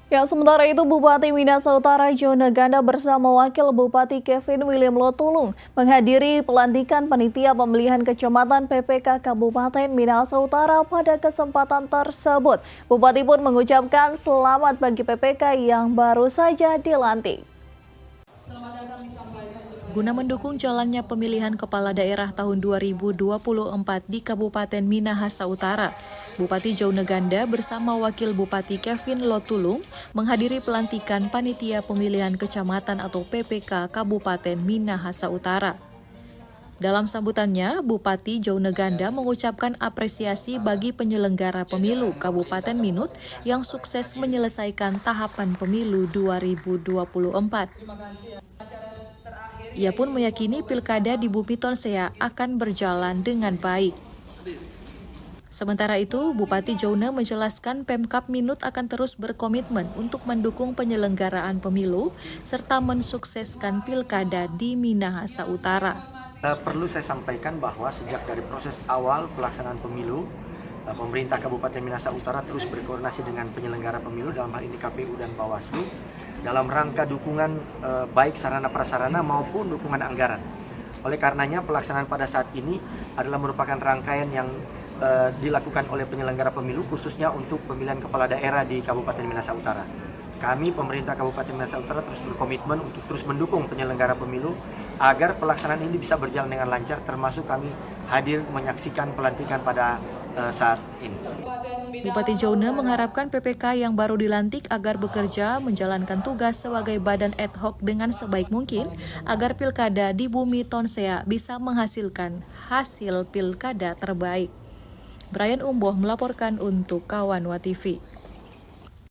Ya, sementara itu Bupati Minahasa Utara Jona Ganda bersama Wakil Bupati Kevin William Lotulung menghadiri pelantikan panitia pemilihan kecamatan PPK Kabupaten Minahasa Utara pada kesempatan tersebut. Bupati pun mengucapkan selamat bagi PPK yang baru saja dilantik. Guna mendukung jalannya pemilihan kepala daerah tahun 2024 di Kabupaten Minahasa Utara, Bupati Jona Ganda bersama Wakil Bupati Kevin Lotulung menghadiri pelantikan Panitia Pemilihan Kecamatan atau PPK Kabupaten Minahasa Utara. Dalam sambutannya, Bupati Jona Ganda mengucapkan apresiasi bagi penyelenggara pemilu Kabupaten Minut yang sukses menyelesaikan tahapan pemilu 2024. Ia pun meyakini pilkada di Bumi Tonsea akan berjalan dengan baik. Sementara itu, Bupati Jona menjelaskan Pemkab Minut akan terus berkomitmen untuk mendukung penyelenggaraan pemilu serta mensukseskan pilkada di Minahasa Utara. Perlu saya sampaikan bahwa sejak dari proses awal pelaksanaan pemilu, pemerintah Kabupaten Minahasa Utara terus berkoordinasi dengan penyelenggara pemilu, dalam hal ini KPU dan Bawaslu, dalam rangka dukungan baik sarana prasarana maupun dukungan anggaran. Oleh karenanya pelaksanaan pada saat ini adalah merupakan rangkaian yang dilakukan oleh penyelenggara pemilu khususnya untuk pemilihan kepala daerah di Kabupaten Minahasa Utara. Kami pemerintah Kabupaten Minahasa Utara terus berkomitmen untuk terus mendukung penyelenggara pemilu agar pelaksanaan ini bisa berjalan dengan lancar, termasuk kami hadir menyaksikan pelantikan pada saat ini. Bupati Jona mengharapkan PPK yang baru dilantik agar bekerja menjalankan tugas sebagai badan ad hoc dengan sebaik mungkin agar pilkada di Bumi Tonsea bisa menghasilkan hasil pilkada terbaik. Brian Umboh melaporkan untuk Kawan WaTV.